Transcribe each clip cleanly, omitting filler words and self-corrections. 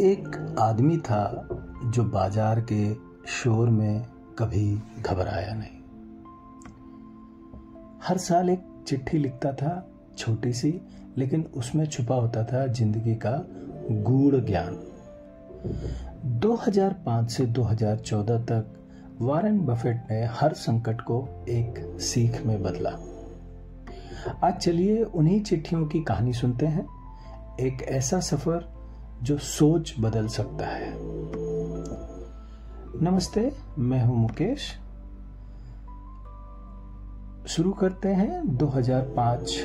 एक आदमी था जो बाजार के शोर में कभी घबराया नहीं। हर साल एक चिट्ठी लिखता था, छोटी सी, लेकिन उसमें छुपा होता था जिंदगी का गूढ़ ज्ञान। 2005 से 2014 तक वॉरेन बफेट ने हर संकट को एक सीख में बदला। आज चलिए उन्हीं चिट्ठियों की कहानी सुनते हैं, एक ऐसा सफर जो सोच बदल सकता है। नमस्ते, मैं हूं मुकेश। शुरू करते हैं 2005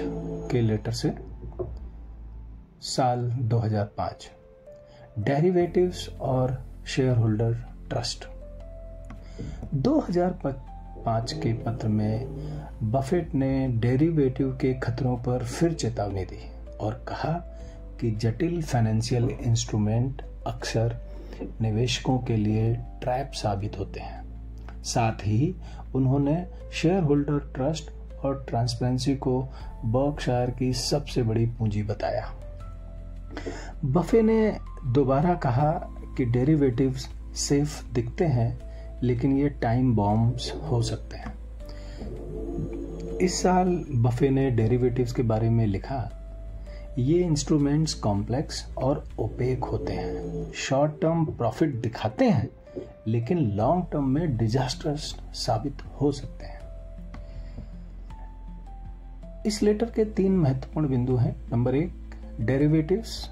के लेटर से। साल 2005, डेरिवेटिव्स और शेयर होल्डर ट्रस्ट। 2005 के पत्र में बफेट ने डेरिवेटिव के खतरों पर फिर चेतावनी दी और कहा कि जटिल फाइनेंशियल इंस्ट्रूमेंट अक्सर निवेशकों के लिए ट्रैप साबित होते हैं। साथ ही उन्होंने शेयर होल्डर ट्रस्ट और ट्रांसपेरेंसी को बर्कशायर की सबसे बड़ी पूंजी बताया। बफे ने दोबारा कहा कि डेरिवेटिव्स सेफ दिखते हैं, लेकिन ये टाइम बॉम्ब्स हो सकते हैं। इस साल बफे ने डेरिवेटिव्स के बारे में लिखा, ये इंस्ट्रूमेंट्स कॉम्प्लेक्स और ओपेक होते हैं, शॉर्ट टर्म प्रॉफिट दिखाते हैं, लेकिन लॉन्ग टर्म में डिजास्टर्स साबित हो सकते हैं। इस लेटर के 3 महत्वपूर्ण बिंदु हैं। नंबर 1, डेरिवेटिव्स,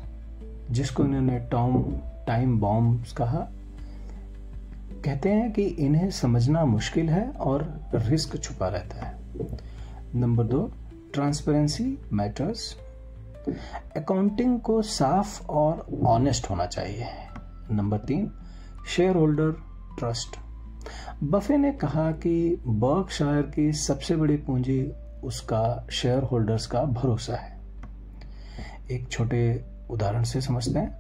जिसको इन्होंने टाइम बॉम्ब्स कहा। कहते हैं कि इन्हें समझना मुश्किल है और रिस्क छुपा रहता है। नंबर 2, ट्रांसपेरेंसी मैटर्स, अकाउंटिंग को साफ और ऑनेस्ट होना चाहिए। Number 3, share holder trust. Buffett ने कहा कि बर्कशायर की सबसे बड़ी पूंजी उसका शेयर होल्डर्स का भरोसा है। एक छोटे उदाहरण से समझते हैं।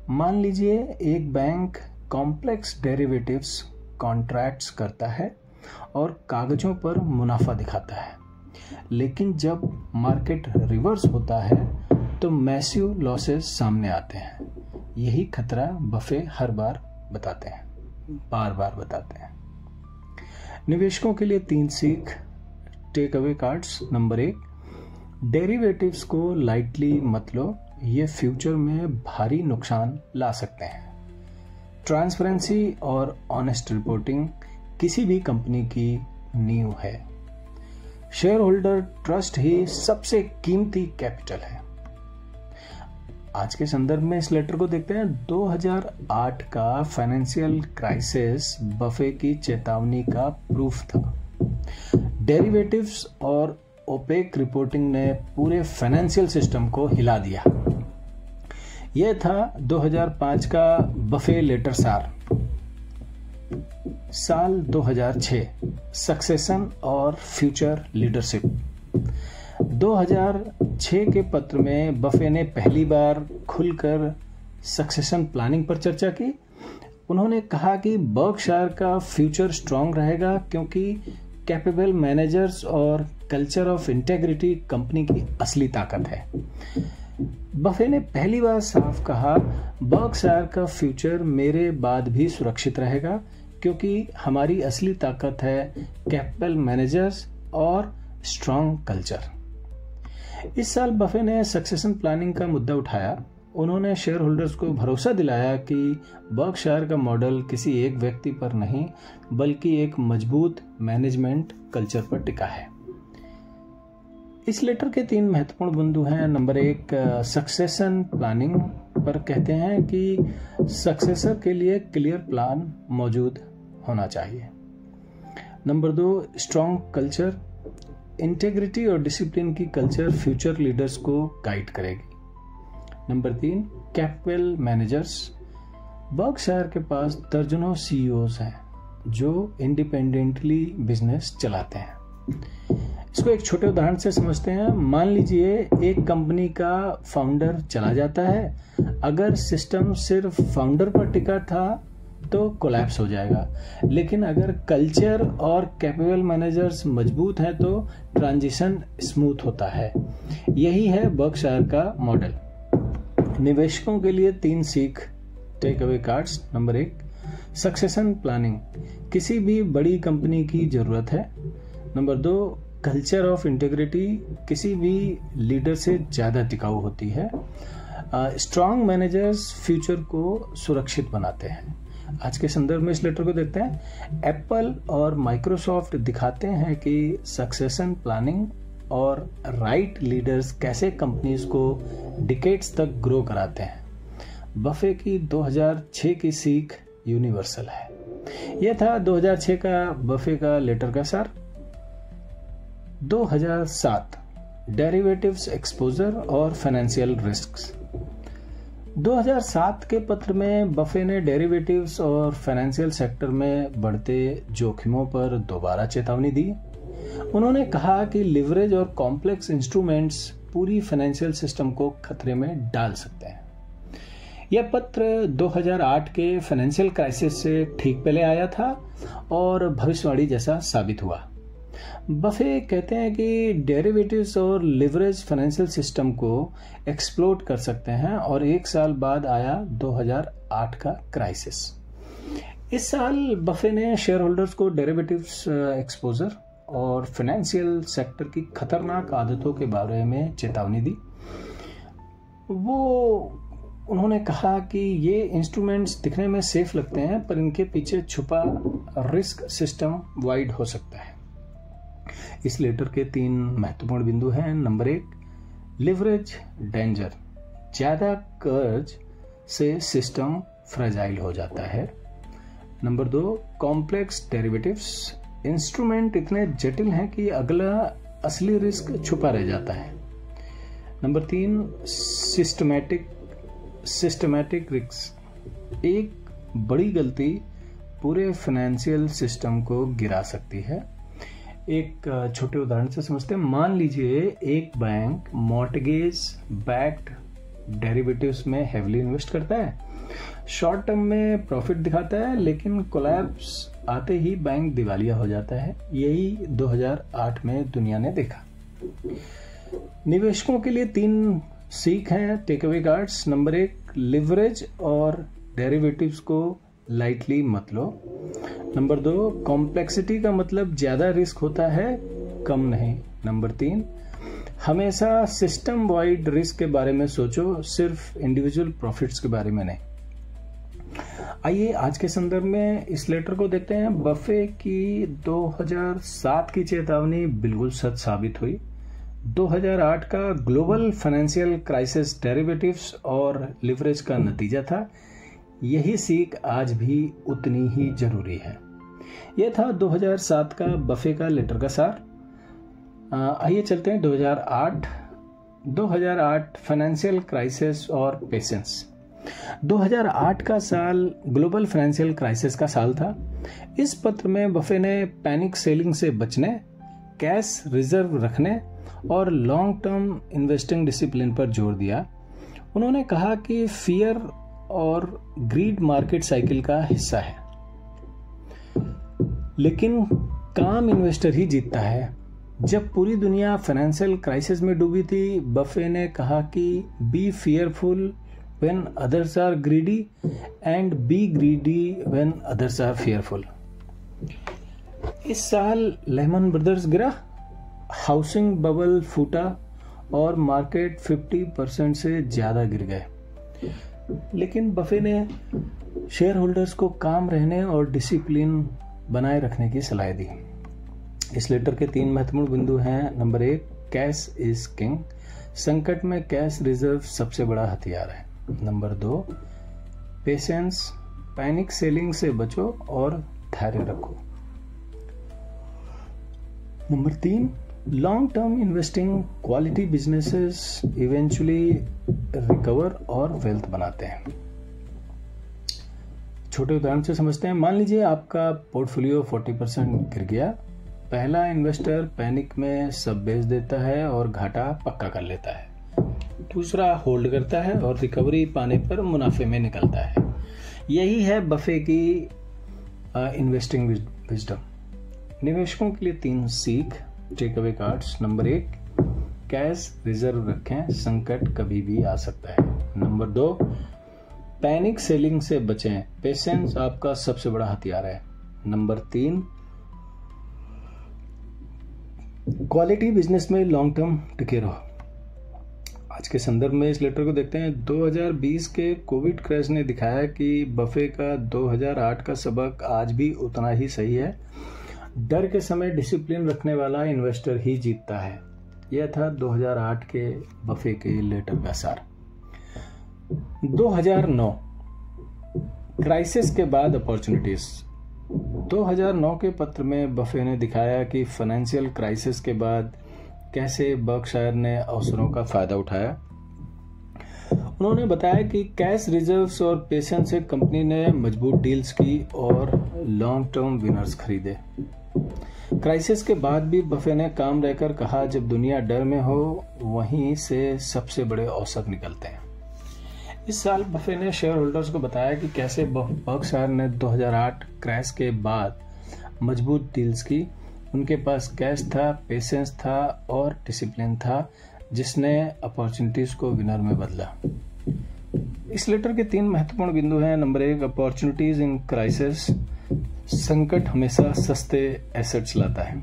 मान लीजिए एक बैंक कॉम्प्लेक्स डेरिवेटिव्स कॉन्ट्रैक्ट्स करता है और कागजों पर मुनाफा दिखाता है, लेकिन जब मार्केट रिवर्स होता है तो मैसिव लॉसेस सामने आते हैं। यही खतरा बफे हर बार बार बताते हैं। निवेशकों के लिए 3 सीख, take away cards. Number 1, derivatives को लाइटली मत लो, ये फ्यूचर में भारी नुकसान ला सकते हैं। ट्रांसपेरेंसी और ऑनेस्ट रिपोर्टिंग किसी भी कंपनी की नींव है। शेयर होल्डर ट्रस्ट ही सबसे कीमती कैपिटल है। आज के संदर्भ में इस लेटर को देखते हैं। 2008 का फाइनेंशियल क्राइसिस बफे की चेतावनी का प्रूफ था। डेरिवेटिव्स और ओपेक रिपोर्टिंग ने पूरे फाइनेंशियल सिस्टम को हिला दिया। यह था 2005 का बफे लेटर सार। साल 2006, सक्सेशन और फ्यूचर लीडरशिप। 2006 के पत्र में बफे ने पहली बार खुलकर सक्सेशन प्लानिंग पर चर्चा की। उन्होंने कहा कि बर्कशायर का फ्यूचर स्ट्रांग रहेगा क्योंकि कैपेबल मैनेजर्स और कल्चर ऑफ इंटेग्रिटी कंपनी की असली ताकत है। बफे ने पहली बार साफ कहा, बर्कशायर का फ्यूचर मेरे बाद भी सुरक्षित रहेगा क्योंकि हमारी असली ताकत है कैपिटल मैनेजर्स और स्ट्रांग कल्चर। इस साल बफे ने सक्सेशन प्लानिंग का मुद्दा उठाया। उन्होंने शेयर होल्डर्स को भरोसा दिलाया कि बर्कशायर का मॉडल किसी एक व्यक्ति पर नहीं, बल्कि एक मजबूत मैनेजमेंट कल्चर पर टिका है। इस लेटर के 3 महत्वपूर्ण बिंदु हैं। नंबर 1, सक्सेशन प्लानिंग पर कहते हैं कि सक्सेसर के लिए क्लियर प्लान मौजूद होना चाहिए। नंबर 2, स्ट्रांग कल्चर, इंटेग्रिटी और डिसिप्लिन की कल्चर फ्यूचर लीडर्स को गाइड करेगी। नंबर 3, कैपिटल मैनेजर्स, बर्कशायर के पास दर्जनों सीईओज हैं जो इंडिपेंडेंटली बिजनेस चलाते हैं। इसको एक छोटे उदाहरण से समझते हैं। मान लीजिए एक कंपनी का फाउंडर चला जाता है। अगर सिस्टम सिर्फ फाउंडर पर टिका था तो कोलैप्स हो जाएगा, लेकिन अगर कल्चर और कैपेबल मैनेजर्स मजबूत हैं तो ट्रांजिशन स्मूथ होता है। यही है बर्कशायर का मॉडल। निवेशकों के लिए 3 सीख, take away cards. Number 1, succession planning, किसी भी बड़ी कंपनी की जरूरत है। नंबर 2, कल्चर ऑफ इंटीग्रिटी, किसी भी लीडर से ज्यादा टिकाऊ होती है। स्ट्रॉन्ग मैनेजर्स फ्यूचर को सुरक्षित बनाते हैं। आज के संदर्भ में इस लेटर को देखते हैं। एप्पल और माइक्रोसॉफ्ट दिखाते हैं कि सक्सेशन प्लानिंग और राइट लीडर्स कैसे कंपनीज को डिकेड्स तक ग्रो कराते हैं। बफे की 2006 की सीख यूनिवर्सल है। यह था 2006 का बफे का लेटर का सार। 2007, डेरिवेटिव्स एक्सपोजर और फाइनेंशियल रिस्क्स। 2007 के पत्र में बफे ने डेरिवेटिव्स और फाइनेंशियल सेक्टर में बढ़ते जोखिमों पर दोबारा चेतावनी दी। उन्होंने कहा कि लिवरेज और कॉम्प्लेक्स इंस्ट्रूमेंट्स पूरी फाइनेंशियल सिस्टम को खतरे में डाल सकते हैं। यह पत्र 2008 के फाइनेंशियल क्राइसिस से ठीक पहले आया था और भविष्यवाणी जैसा साबित हुआ। बफे कहते हैं कि डेरिवेटिव्स और लिवरेज फाइनेंशियल सिस्टम को एक्सप्लोड कर सकते हैं और एक साल बाद आया 2008 का क्राइसिस। इस साल बफे ने शेयर होल्डर्स को डेरिवेटिव्स एक्सपोजर और फाइनेंशियल सेक्टर की खतरनाक आदतों के बारे में चेतावनी दी। उन्होंने कहा कि ये इंस्ट्रूमेंट्स दिखने में सेफ लगते हैं पर इनके पीछे छुपा रिस्क सिस्टम वाइड हो सकता है। इस लेटर के 3 महत्वपूर्ण बिंदु हैं। नंबर 1, लिवरेज डेंजर, ज्यादा कर्ज से सिस्टम फ्रेजाइल हो जाता है। नंबर 2, कॉम्प्लेक्स डेरिवेटिव्स, इंस्ट्रूमेंट इतने जटिल हैं कि अगला असली रिस्क छुपा रह जाता है। नंबर 3, सिस्टमैटिक रिस्क, एक बड़ी गलती पूरे फाइनेंशियल सिस्टम को गिरा सकती है। एक छोटे उदाहरण से समझते हैं। मान लीजिए एक बैंक मॉर्टगेज बैक्ड डेरिवेटिव्स में हेवली इन्वेस्ट करता है, शॉर्ट टर्म में प्रॉफिट दिखाता है, लेकिन कोलैप्स आते ही बैंक दिवालिया हो जाता है। यही 2008 में दुनिया ने देखा। निवेशकों के लिए 3 सीख हैं, take away cards. Number 1, leverage और डेरिवेटिव्स को लाइटली मत लो। नंबर 2, कॉम्प्लेक्सिटी का मतलब ज्यादा रिस्क होता है, कम नहीं। नंबर 3, हमेशा सिस्टम वाइड रिस्क के बारे में सोचो, सिर्फ इंडिविजुअल प्रॉफिट्स के बारे में नहीं। आइए आज के संदर्भ में इस लेटर को देखते हैं। बफे की 2007 की चेतावनी बिल्कुल सच साबित हुई। 2008 का ग्लोबल फाइनेंशियल क्राइसिस डेरिवेटिव्स और लिवरेज का नतीजा था। यही सीख आज भी उतनी ही जरूरी है। यह था 2007 का बफे का लेटर का सार। आइए चलते हैं 2008 फाइनेंशियल क्राइसिस और पेशेंस। 2008 का साल ग्लोबल फाइनेंशियल क्राइसिस का साल था। इस पत्र में बफे ने पैनिक सेलिंग से बचने, कैश रिजर्व रखने और लॉन्ग टर्म इन्वेस्टिंग डिसिप्लिन पर जोर दिया। उन्होंने कहा कि फियर और ग्रीड मार्केट साइकिल का हिस्सा है, लेकिन काम इन्वेस्टर ही जीतता है। जब पूरी दुनिया फाइनेंशियल क्राइसिस में डूबी थी, बफे ने कहा कि be fearful when others are greedy and be greedy when others are fearful. इस साल लेमन ब्रदर्स गिरा, हाउसिंग बबल फूटा और मार्केट 50% से ज्यादा गिर गए, लेकिन बफे ने शेयर होल्डर्स को काम रहने और डिसिप्लिन बनाए रखने की सलाह दी। इस लेटर के 3 महत्वपूर्ण बिंदु हैं। नंबर 1, कैश इज किंग, संकट में कैश रिजर्व सबसे बड़ा हथियार है। नंबर 2, पेशेंस, पैनिक सेलिंग से बचो और धैर्य रखो। Number 3, long term investing, quality businesses eventually recover और वेल्थ बनाते हैं। छोटे उदाहरण से समझते हैं। मान लीजिए आपका पोर्टफोलियो 40% गिर गया। पहला इन्वेस्टर पैनिक में सब बेच देता है और घाटा पक्का कर लेता है। दूसरा होल्ड करता है और रिकवरी पाने पर मुनाफे में निकलता है। यही है बफे की इन्वेस्टिंग विजडम। निवेशकों के लिए 3 सीख, take away cards. Number 1, cash reserve रखें, संकट कभी भी आ सकता है। नंबर 2, पैनिक सेलिंग से बचें, पेशेंस आपका सबसे बड़ा हथियार है। नंबर 3, क्वालिटी बिजनेस में लॉन्ग टर्म टिके रहो। आज के संदर्भ में इस लेटर को देखते हैं। 2020 के कोविड क्रैश ने दिखाया कि बफे का 2008 का सबक आज भी उतना ही सही है। डर के समय डिसिप्लिन रखने वाला इन्वेस्टर ही जीतता है। यह था 2008 के बफे के लेटर का सार। 2009 क्राइसिस के बाद अपॉर्चुनिटीज। 2009 के पत्र में बफे ने दिखाया कि फाइनेंशियल क्राइसिस के बाद कैसे बर्कशायर ने अवसरों का फायदा उठाया। उन्होंने बताया कि कैश रिजर्व्स और पेशेंस से कंपनी ने मजबूत डील्स की और लॉन्ग टर्म विनर्स खरीदे। क्राइसिस के बाद भी बफे ने काम रहकर कहा, जब दुनिया डर में हो वहीं से सबसे बड़े अवसर निकलते हैं। इस साल बफे ने शेयर होल्डर्स को बताया कि कैसे बर्कशायर ने 2008 क्रैश के बाद मजबूत डील्स की। उनके पास कैश था, पेशेंस था और डिसिप्लिन था, जिसने अपॉर्चुनिटीज को विनर में बदला। इस लेटर के 3 महत्वपूर्ण बिंदु हैं। Number 1, opportunities in crisis. संकट हमेशा सस्ते एसेट्स लाता है।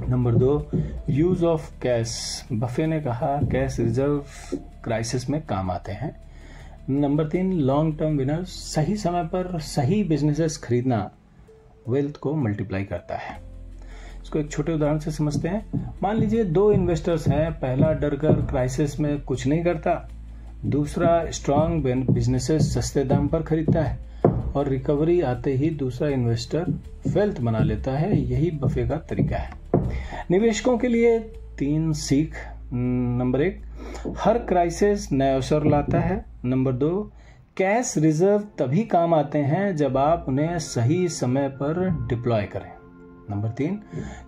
Number 2, use of cash. Buffett ने कहा कैश रिजर्व क्राइसिस में काम आते हैं। Number 3, long term winners. सही समय पर सही बिजनेसेस खरीदना वेल्थ को मल्टीप्लाई करता है। इसको एक छोटे उदाहरण से समझते हैं। मान लीजिए 2 इन्वेस्टर्स हैं। पहला डरकर क्राइसिस में कुछ नहीं करता, दूसरा स्ट्रांग बिजनेसेस सस्ते दाम पर खरीदता है और रिकवरी आते ही दूसरा इन्वेस्टर वेल्थ बना लेता है। यही बफे का तरीका है। निवेशकों के लिए 3 सीख। नंबर 1, हर क्राइसिस नया अवसर लाता है। नंबर 2, कैश रिजर्व तभी काम आते हैं जब आप उन्हें सही समय पर डिप्लॉय करें। नंबर 3,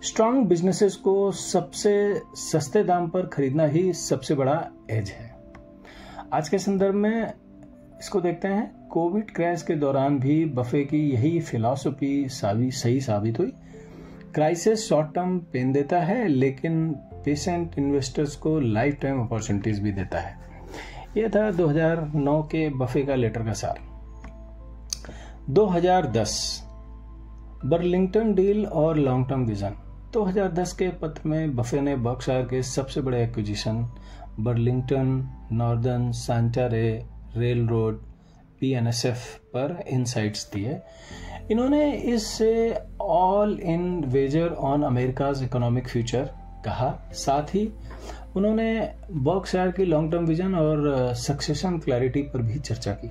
स्ट्रांग बिजनेसेस को सबसे सस्ते दाम पर खरीदना ही सबसे बड़ा एज है। आज के संदर्भ में इसको देखते हैं। कोविड क्रैश के दौरान भी बफे की यही फिलॉसफी सही साबित हुई। क्राइसिस शॉर्ट टर्म पेन देता है, लेकिन पेशेंट इन्वेस्टर्स को लाइफ टाइम अपॉर्चुनिटीज भी देता है। यह था 2009 के बफे का लेटर का सार। 2010 बर्लिंगटन डील और लॉन्ग टर्म विजन। 2010 के पत्र में बफे ने बर्कशायर के सबसे बड़े acquisition Burlington, Northern Santa Fe railroad, PNSF पर इनसाइट्स दिए। इन्होंने इससे all in wager on America's economic future कहा। साथ ही उन्होंने बर्कशायर की लॉन्ग टर्म विजन और सक्सेशन क्लैरिटी पर भी चर्चा की।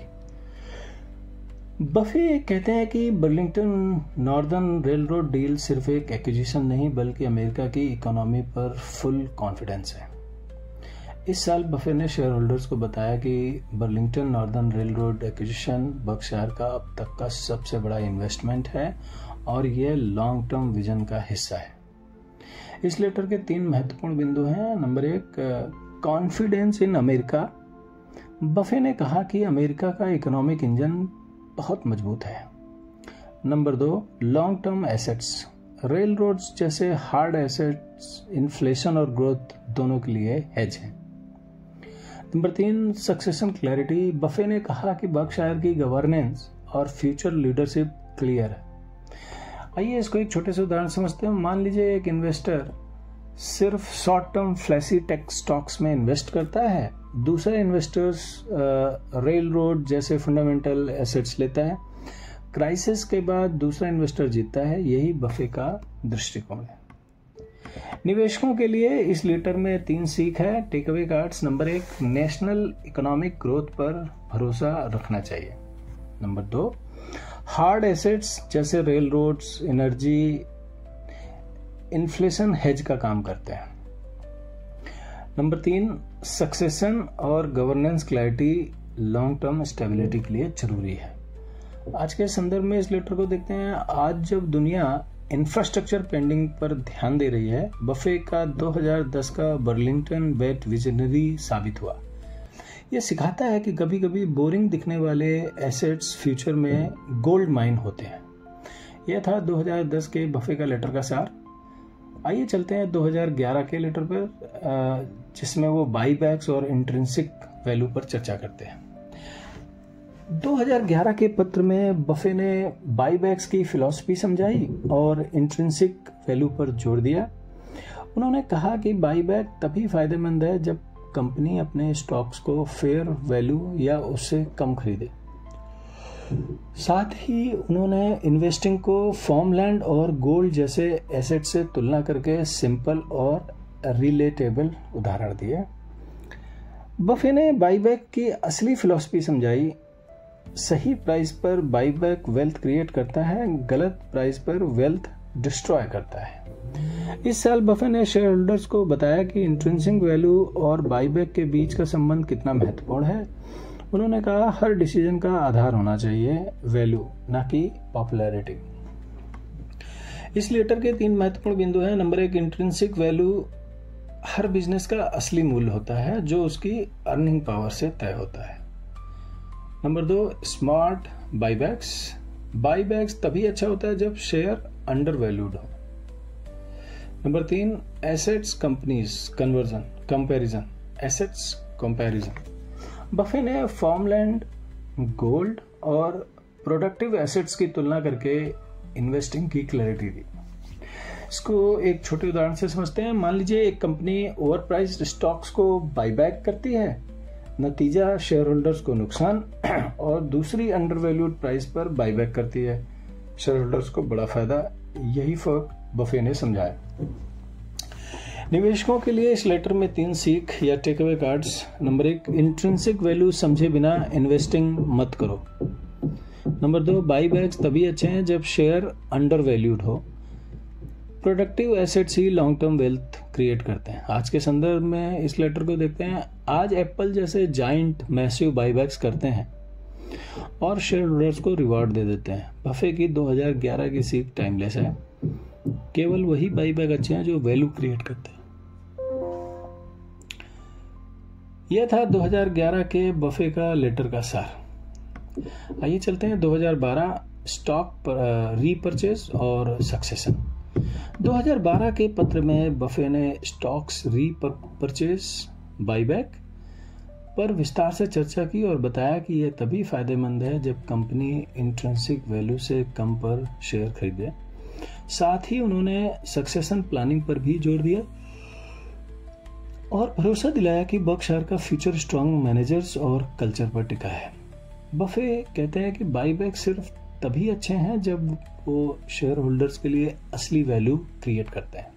बफे कहते हैं कि Burlington Northern railroad deal सिर्फ एक एक्विजिशन नहीं, बल्कि अमेरिका की इकोनॉमी पर फुल कॉन्फिडेंस है। इस साल बफे ने शेयर होल्डर्स को बताया कि Burlington Northern rail road acquisition Berkshire का अब तक का सबसे बड़ा इन्वेस्टमेंट है और यह लॉन्ग टर्म विजन का हिस्सा है। इस लेटर के 3 महत्वपूर्ण बिंदु हैं। Number 1, confidence in America. Buffett ने कहा कि अमेरिका का इकोनॉमिक इंजन बहुत मजबूत है। Number 2, long term assets. Railroads जैसे हार्ड एसेट्स इन्फ्लेशन और ग्रोथ दोनों के लिए हेज हैं। Number 3, succession clarity. बफे ने कहा कि बर्कशायर की गवर्नेंस और फ्यूचर लीडरशिप क्लियर है। आइए इसको एक छोटे से उदाहरण समझते हैं। मान लीजिए एक इन्वेस्टर सिर्फ short term flashy tech stocks में इन्वेस्ट करता है, दूसरा इन्वेस्टर्स रेल रोड जैसे फंडामेंटल एसेट्स लेता है। क्राइसिस के बाद दूसरा इन्वेस्टर जीतता है। यही बफे का दृष्टिकोण है। निवेशकों के लिए इस लेटर में 3 सीख है। Take away cards. Number 1, national economic growth पर भरोसा रखना चाहिए। नंबर 2, हार्ड एसेट्स जैसे railroads, energy, inflation hedge का काम करते हैं। नंबर 3, सक्सेशन और governance clarity long term stability के लिए जरूरी है। आज के संदर्भ में इस लेटर को देखते हैं। आज जब दुनिया इंफ्रास्ट्रक्चर पेंडिंग पर ध्यान दे रही है, बफे का 2010 का बर्लिंगटन बेट विजनरी साबित हुआ। यह सिखाता है कि कभी कभी बोरिंग दिखने वाले एसेट्स फ्यूचर में गोल्ड माइन होते हैं। यह था 2010 के बफे का लेटर का सार। आइए चलते हैं 2011 के लेटर पर, जिसमें वो बाईबैक्स और इंट्रिंसिक वैल्यू पर चर्चा करते हैं। 2011 के पत्र में बफे ने बाईबैक्स की फिलॉसफी समझाई और इंट्रिंसिक वैल्यू पर जोर दिया। उन्होंने कहा कि बाईबैक तभी फायदेमंद है जब कंपनी अपने स्टॉक्स को फेयर वैल्यू या उससे कम खरीदे। साथ ही उन्होंने इन्वेस्टिंग को फार्मलैंड और गोल्ड जैसे एसेट से तुलना करके सिंपल और रिलेटेबल उदाहरण दिए। बफे ने बाईबैक की असली फिलॉसफी समझाई। सही प्राइस पर बाईबैक वेल्थ क्रिएट करता है, गलत प्राइस पर वेल्थ डिस्ट्रॉय करता है। इस साल बफे ने शेयर होल्डर्स को बताया कि इंट्रिंसिक वैल्यू और बाईबैक के बीच का संबंध कितना महत्वपूर्ण है। उन्होंने कहा हर डिसीजन का आधार होना चाहिए वैल्यू, ना कि पॉपुलैरिटी। इस लेटर के 3 महत्वपूर्ण बिंदु हैं। नंबर 1, इंट्रिंसिक वैल्यू हर बिजनेस का असली मूल्य होता है जो उसकी अर्निंग पावर से तय होता है। Number 2, smart बाईबैक्स। बाईबैक्स तभी अच्छा होता है जब शेयर अंडर वैल्यूड हो। Number 3, assets companies comparison. Assets comparison. Buffett ने फार्मलैंड, गोल्ड और प्रोडक्टिव एसेट्स की तुलना करके इन्वेस्टिंग की क्लैरिटी दी। इसको एक छोटे उदाहरण से समझते हैं। मान लीजिए एक कंपनी ओवर प्राइस्ड स्टॉक्स को बाईबैक करती है, नतीजा शेयर होल्डर्स को नुकसान, और दूसरी अंडर वैल्यूड प्राइस पर बाईबैक करती है, शेयर होल्डर्स को बड़ा फायदा। यही फर्क बफे ने समझाया। निवेशकों के लिए इस लेटर में 3 सीख या take away cards. Number 1, intrinsic value समझे बिना इन्वेस्टिंग मत करो। नंबर 2, बाईबैक्स तभी अच्छे हैं जब शेयर अंडर वैल्यूड हो। प्रोडक्टिव एसेट्स ही लॉन्ग टर्म वेल्थ क्रिएट करते हैं। आज के संदर्भ में इस लेटर को देखते हैं। आज एप्पल जैसे जाइंट मैसिव बाईबैक्स करते हैं और शेयर होल्डर्स को रिवॉर्ड दे देते हैं। बफे की 2011 की सीख टाइमलेस है। केवल वही बाईबैक अच्छे हैं जो वैल्यू क्रिएट करते हैं। यह था 2011 के बफे का लेटर का सार। आइए चलते हैं 2012 स्टॉक रीपर्चेज और सक्सेशन। 2012 के पत्र में बफे ने स्टॉक्स रीपर्चेज बाईबैक पर विस्तार से चर्चा की और बताया कि यह तभी फायदेमंद है जब कंपनी इंट्रिंसिक वैल्यू से कम पर शेयर खरीदे। साथ ही उन्होंने सक्सेशन प्लानिंग पर भी जोर दिया और भरोसा दिलाया कि बर्कशायर का फ्यूचर स्ट्रांग मैनेजर्स और कल्चर पर टिका है। बफे कहते हैं कि बाईबैक सिर्फ तभी अच्छे हैं जब वो शेयर होल्डर्स के लिए असली वैल्यू क्रिएट करते हैं।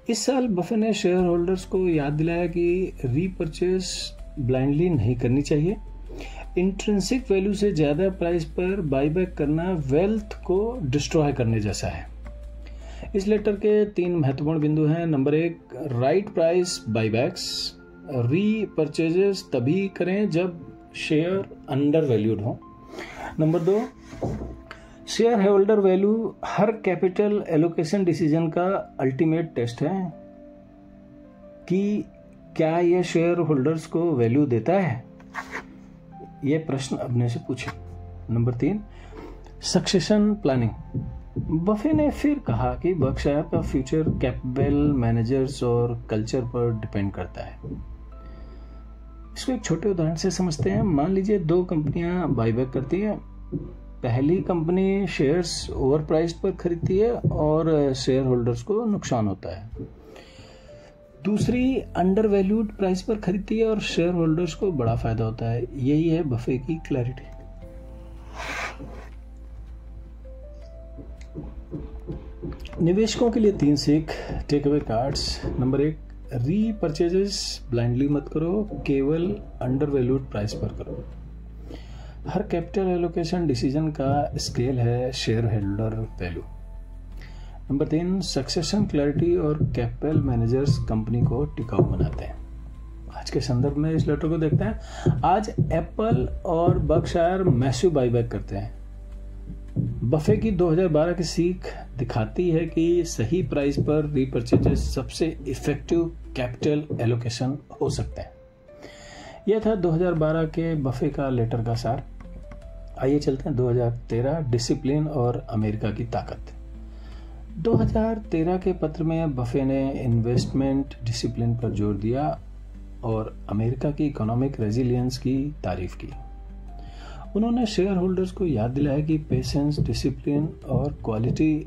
इस साल बफे ने शेयर होल्डर्स को याद दिलाया कि रीपर्चेज ब्लाइंडली नहीं करनी चाहिए। इंट्रिंसिक वैल्यू से ज्यादा प्राइस पर बाईबैक करना वेल्थ को डिस्ट्रॉय करने जैसा है। इस लेटर के 3 महत्वपूर्ण बिंदु हैं। Number 1, right price buybacks. Repurchases तभी करें जब शेयर अंडर वैल्यूड हो। नंबर 2, शेयर होल्डर वैल्यू हर कैपिटल एलोकेशन डिसीजन का अल्टीमेट टेस्ट है कि क्या यह शेयर होल्डर्स को वैल्यू देता है। यह प्रश्न अपने से पूछे। Number 3, succession planning. बफे ने फिर कहा कि बर्कशायर का फ्यूचर कैपेबल मैनेजर्स और कल्चर पर डिपेंड करता है। इसको एक छोटे उदाहरण से समझते हैं। मान लीजिए 2 कंपनियां बाईबैक करती हैं। पहली कंपनी शेयर्स ओवर प्राइस पर खरीदती है और शेयर होल्डर्स को नुकसान होता है। दूसरी अंडर वैल्यूड प्राइस पर खरीदती है और शेयर होल्डर्स को बड़ा फायदा होता है। यही है बफे की क्लैरिटी। निवेशकों के लिए 3 सीख, take away cards. Number 1, repurchases blindly मत करो, केवल अंडर वैल्यूड प्राइस पर करो। हर कैपिटल एलोकेशन डिसीजन का स्केल है share holder value. Number 3, succession clarity और कैपिटल मैनेजर्स कंपनी को टिकाऊ बनाते हैं। आज के संदर्भ में इस लेटर को देखते हैं। आज एप्पल और बर्कशायर मैसिव बाईबैक करते हैं। बफे की 2012 की सीख दिखाती है कि सही प्राइस पर रीपर्चेजेस सबसे इफेक्टिव कैपिटल एलोकेशन हो सकते हैं। यह था 2012 के बफे का लेटर का सार। आइए चलते हैं 2013 डिसिप्लिन और अमेरिका की ताकत। 2013 के पत्र में बफे ने इन्वेस्टमेंट डिसिप्लिन पर जोर दिया और अमेरिका की इकोनॉमिक रेजिलियंस की तारीफ की। उन्होंने शेयर होल्डर्स को याद दिलाया कि पेशेंस, डिसिप्लिन और क्वालिटी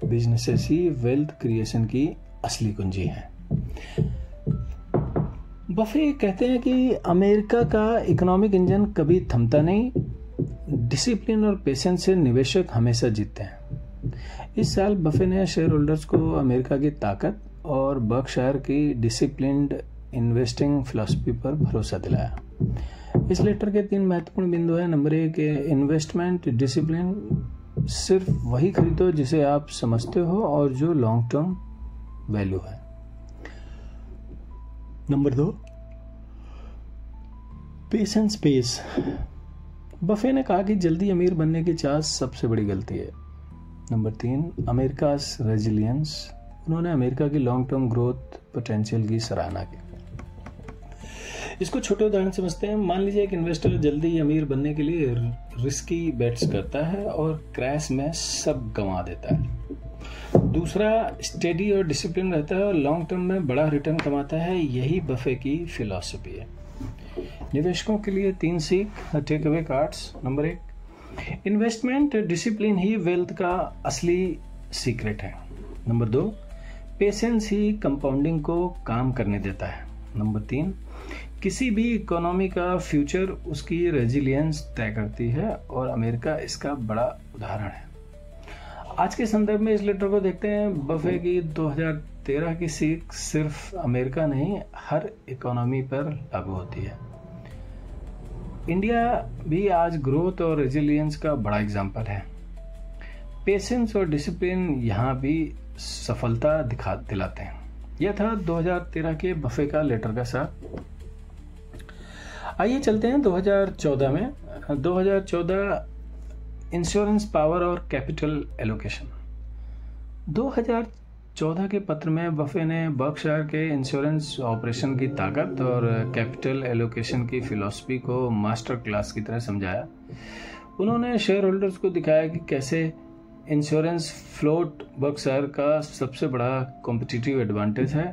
बिजनेसेस ही वेल्थ क्रिएशन की असली कुंजी हैं। बफे कहते हैं कि अमेरिका का इकोनॉमिक इंजन कभी थमता नहीं, डिसिप्लिन और पेशेंस से निवेशक हमेशा जीतते हैं। इस साल बफे ने शेयर होल्डर्स को अमेरिका की ताकत और बर्कशायर की डिसिप्लिन्ड इन्वेस्टिंग फिलॉसफी पर भरोसा दिलाया। इस लेटर के 3 महत्वपूर्ण बिंदु हैं। नंबर 1, इन्वेस्टमेंट डिसिप्लिन, सिर्फ वही खरीदो जिसे आप समझते हो और जो लॉन्ग टर्म वैल्यू है। Number 2, patience pays. बफे ने कहा कि जल्दी अमीर बनने की चाह सबसे बड़ी गलती है। Number 3, America's resilience. उन्होंने अमेरिका की लॉन्ग टर्म ग्रोथ पोटेंशियल की सराहना की। इसको छोटे उदाहरण समझते हैं। मान लीजिए एक इन्वेस्टर जल्दी अमीर बनने के लिए रिस्की बेट्स करता है और क्रैश में सब गंवा देता है। दूसरा स्टेडी और डिसिप्लिन रहता है और लॉन्ग टर्म में बड़ा रिटर्न कमाता है। यही बफे की फिलॉसफी है। निवेशकों के लिए 3 सीख, take away cards. Number 1, investment discipline ही वेल्थ का असली सीक्रेट है। नंबर 2, पेशेंस ही कंपाउंडिंग को काम करने देता है। नंबर 3, किसी भी इकोनॉमी का फ्यूचर उसकी रेजिलियंस तय करती है और अमेरिका इसका बड़ा उदाहरण है। आज के संदर्भ में इस लेटर को देखते हैं। बफे की 2013 की सीख सिर्फ अमेरिका नहीं, हर इकोनॉमी पर लागू होती है। इंडिया भी आज ग्रोथ और रेजिलियंस का बड़ा एग्जाम्पल है। पेशेंस और डिसिप्लिन यहाँ भी सफलता दिलाते हैं। यह था 2013 के बफे का लेटर का सार। आइए चलते हैं 2014 में। 2014 इंश्योरेंस पावर और कैपिटल एलोकेशन। 2014 के पत्र में बफे ने बर्कशायर के इंश्योरेंस ऑपरेशन की ताकत और कैपिटल एलोकेशन की फिलॉसफी को मास्टर क्लास की तरह समझाया। उन्होंने शेयर होल्डर्स को दिखाया कि कैसे इंश्योरेंस फ्लोट बर्कशायर का सबसे बड़ा कॉम्पिटिटिव एडवांटेज है।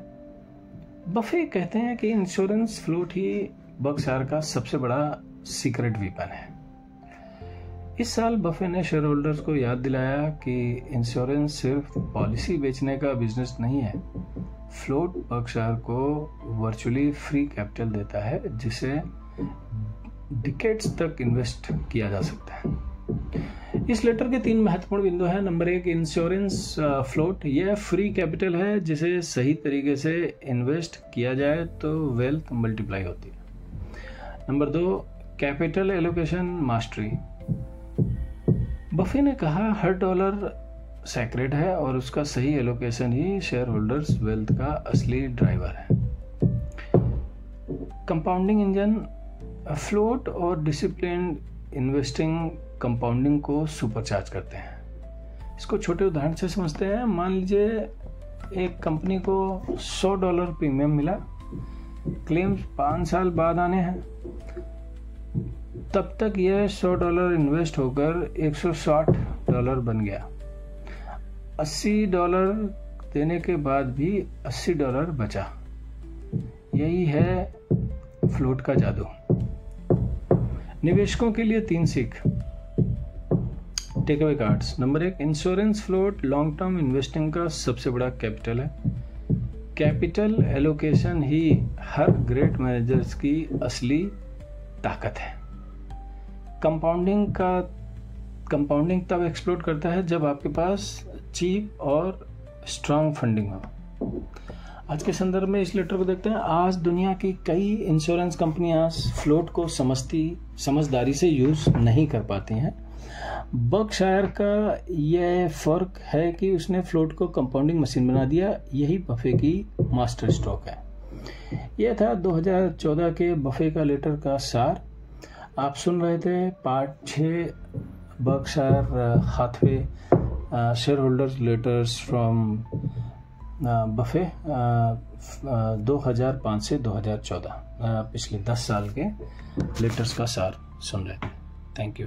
बफे कहते हैं कि इंश्योरेंस फ्लोट ही बर्कशायर का सबसे बड़ा सीक्रेट वीपन है। इस साल बफे ने शेयर होल्डर्स को याद दिलाया कि इंश्योरेंस सिर्फ पॉलिसी बेचने का बिजनेस नहीं है। फ्लोट बर्कशायर को वर्चुअली फ्री कैपिटल देता है जिसे डिकेड्स तक इन्वेस्ट किया जा सकता है। इस लेटर के 3 महत्वपूर्ण बिंदु हैं। नंबर 1, इंश्योरेंस फ्लोट, यह फ्री कैपिटल है जिसे सही तरीके से इन्वेस्ट किया जाए तो वेल्थ मल्टीप्लाई होती है। Number 2, capital allocation mastery. Buffett ने कहा हर डॉलर सैक्रेड है और उसका सही एलोकेशन ही शेयर होल्डर्स वेल्थ का असली ड्राइवर है। कंपाउंडिंग इंजन, फ्लोट और डिसिप्लिन इन्वेस्टिंग कंपाउंडिंग को सुपरचार्ज करते हैं। इसको छोटे उदाहरण से समझते हैं। मान लीजिए एक कंपनी को $100 प्रीमियम मिला, क्लेम्स 5 साल बाद आने हैं, तब तक यह $100 इन्वेस्ट होकर $160 बन गया। $80 देने के बाद भी $80 बचा। यही है फ्लोट का जादू। निवेशकों के लिए 3 सीख, take away cards. Number 1, insurance float long term investing का सबसे बड़ा कैपिटल है। कैपिटल एलोकेशन ही हर ग्रेट मैनेजर्स की असली ताकत है। कंपाउंडिंग तब एक्सप्लोर करता है जब आपके पास चीप और स्ट्रांग फंडिंग हो। आज के संदर्भ में इस लेटर को देखते हैं। आज दुनिया की कई इंश्योरेंस कंपनियां फ्लोट को समझदारी से यूज नहीं कर पाती हैं। बर्कशायर का यह फर्क है कि उसने फ्लोट को कंपाउंडिंग मशीन बना दिया। यही बफे की मास्टर स्ट्रोक है। यह था 2014 के बफे का लेटर का सार। आप सुन रहे थे part 6 Berkshire Hathaway share holders letters from Buffett 2005 से 2014, पिछले 10 साल के लेटर्स का सार सुन रहे थे। Thank you.